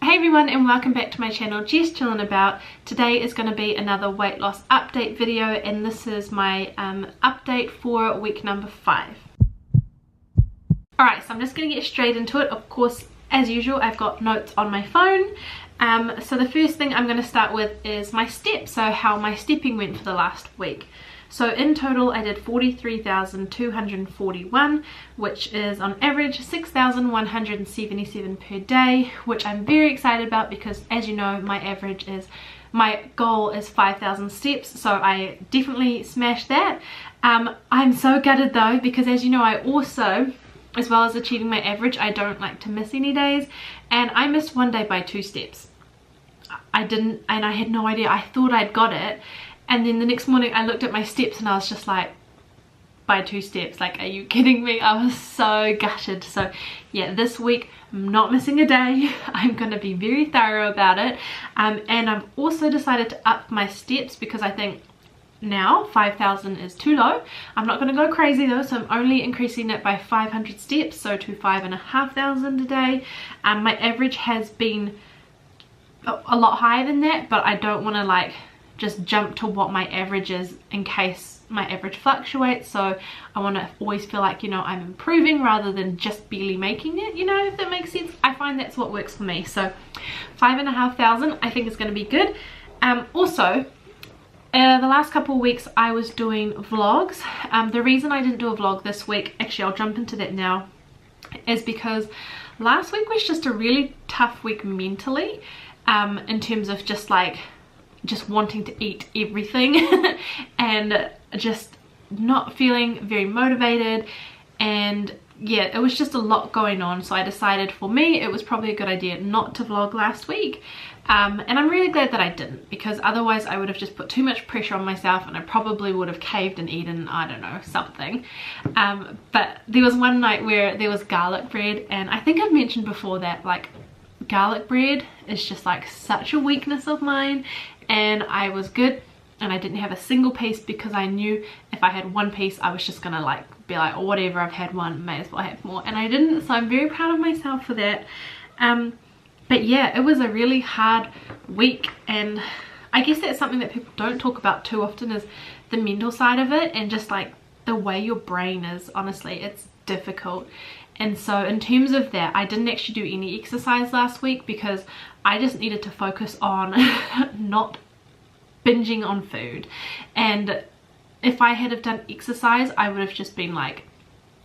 Hey everyone, and welcome back to my channel JessChillinAbout. Today is going to be another weight loss update video, and this is my update for week number 5. Alright, so I'm just going to get straight into it. Of course, as usual, I've got notes on my phone. So the first thing I'm going to start with is my steps, so how my stepping went for the last week. So in total I did 43,241, which is on average 6,177 per day, which I'm very excited about because, as you know, my goal is 5,000 steps, so I definitely smashed that. I'm so gutted though, because as you know, I also, as well as achieving my average, I don't like to miss any days, and I missed one day by 2 steps. I didn't, and I had no idea. I thought I'd got it. And then the next morning I looked at my steps and I was just like, by 2 steps, like, are you kidding me? I was so gutted. So yeah, this week I'm not missing a day. I'm going to be very thorough about it. And I've also decided to up my steps because I think now 5,000 is too low. I'm not going to go crazy though, so I'm only increasing it by 500 steps, so to 5,500 a day. My average has been a lot higher than that, but I don't want to like just jump to what my average is in case my average fluctuates. So I want to always feel like, you know, I'm improving rather than just barely making it, you know, if that makes sense. I find that's what works for me. So 5,500 I think is going to be good. Also, the last couple of weeks I was doing vlogs. The reason I didn't do a vlog this week, actually I'll jump into that now, is because last week was just a really tough week mentally, in terms of just wanting to eat everything and just not feeling very motivated, and yeah, it was just a lot going on. So I decided for me it was probably a good idea not to vlog last week, and I'm really glad that I didn't, because otherwise I would have just put too much pressure on myself and I probably would have caved and eaten, I don't know, something. But there was one night where there was garlic bread, and I think I've mentioned before that like garlic bread is just like such a weakness of mine, and I was good and I didn't have a single piece because I knew if I had one piece I was just gonna like be like, oh, whatever, I've had one, may as well have more, and I didn't. So I'm very proud of myself for that. But yeah, it was a really hard week, and I guess that's something that people don't talk about too often, is the mental side of it, and just like the way your brain is. Honestly, it's difficult. And so in terms of that, I didn't actually do any exercise last week because I just needed to focus on not binging on food. And if I had have done exercise, I would have just been like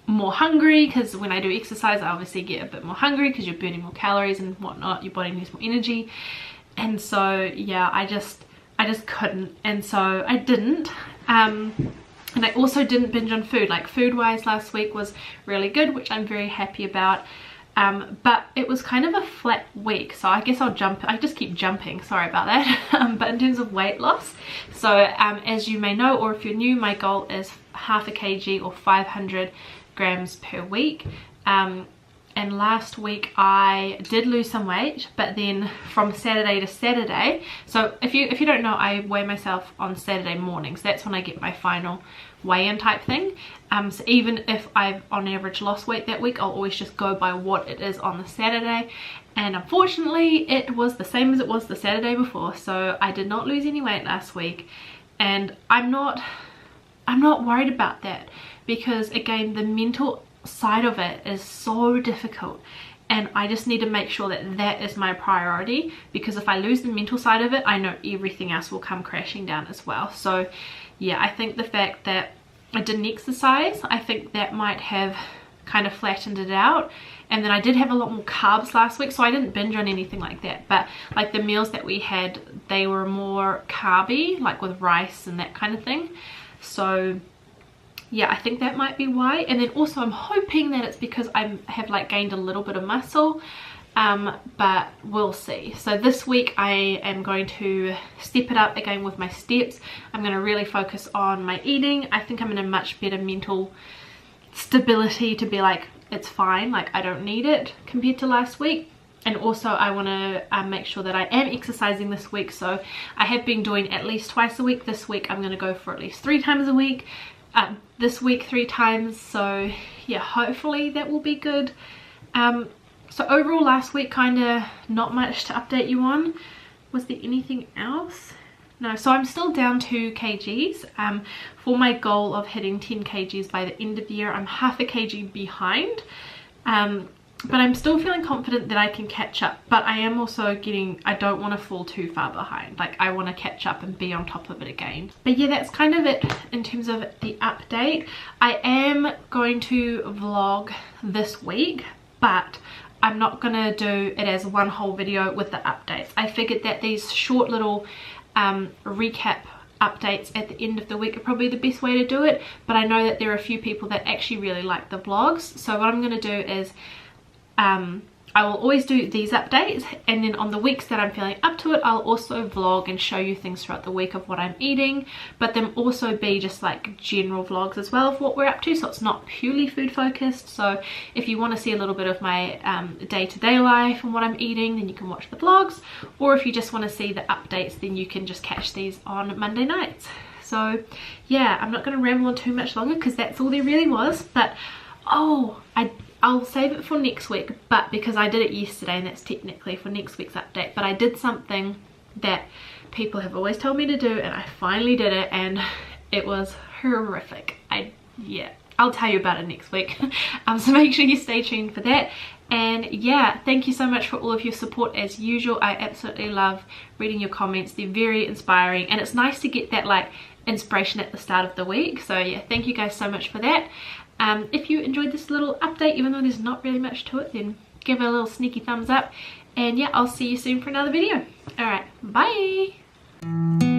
more hungry, because when I do exercise I obviously get a bit more hungry because you're burning more calories and whatnot, your body needs more energy. And so yeah, I just couldn't, and so I didn't. And I also didn't binge on food. Like food wise, last week was really good, which I'm very happy about. But it was kind of a flat week, so I guess I just keep jumping, sorry about that. But in terms of weight loss, so as you may know, or if you're new, my goal is half a kg or 500 grams per week. And last week I did lose some weight, but then from Saturday to Saturday, so if you don't know, I weigh myself on Saturday mornings. That's when I get my final weigh-in type thing. So even if I've on average lost weight that week, I'll always just go by what it is on the Saturday, and unfortunately it was the same as it was the Saturday before. So I did not lose any weight last week, and I'm not worried about that, because again, the mental side of it is so difficult, and I just need to make sure that that is my priority, because if I lose the mental side of it, I know everything else will come crashing down as well. So yeah, I think the fact that I didn't exercise, I think that might have kind of flattened it out. And then I did have a lot more carbs last week, so I didn't binge on anything like that, but like the meals that we had, they were more carby, like with rice and that kind of thing. So yeah, I think that might be why. And then also I'm hoping that it's because I have like gained a little bit of muscle, but we'll see. So this week I am going to step it up again with my steps. I'm going to really focus on my eating. I think I'm in a much better mental stability to be like, it's fine, like I don't need it, compared to last week. And also I want to make sure that I am exercising this week. So I have been doing at least twice a week. This week I'm going to go for at least 3 times a week. This week 3 times. So yeah, hopefully that will be good. So overall last week, kind of not much to update you on. Was there anything else? No, so I'm still down 2 kgs for my goal of hitting 10 kgs by the end of the year. I'm half a kg behind, but I'm still feeling confident that I can catch up. But I am also I don't want to fall too far behind. Like, I want to catch up and be on top of it again. But yeah, that's kind of it in terms of the update. I am going to vlog this week, but I'm not gonna do it as one whole video with the updates. I figured that these short little recap updates at the end of the week are probably the best way to do it, but I know that there are a few people that actually really like the vlogs. So what I'm gonna do is I will always do these updates, and then on the weeks that I'm feeling up to it, I'll also vlog and show you things throughout the week of what I'm eating, but then also be just like general vlogs as well of what we're up to, so it's not purely food focused. So if you want to see a little bit of my day-to-day life and what I'm eating, then you can watch the vlogs, or if you just want to see the updates, then you can just catch these on Monday nights. So yeah, I'm not going to ramble on too much longer because that's all there really was. But I'll save it for next week, but because I did it yesterday and that's technically for next week's update, but I did something that people have always told me to do and I finally did it, and it was horrific. Yeah, I'll tell you about it next week. So make sure you stay tuned for that. And yeah, thank you so much for all of your support as usual. I absolutely love reading your comments. They're very inspiring, and it's nice to get that like inspiration at the start of the week. So yeah, thank you guys so much for that. If you enjoyed this little update, even though there's not really much to it, then give it a little sneaky thumbs up, and yeah, I'll see you soon for another video. Alright, bye!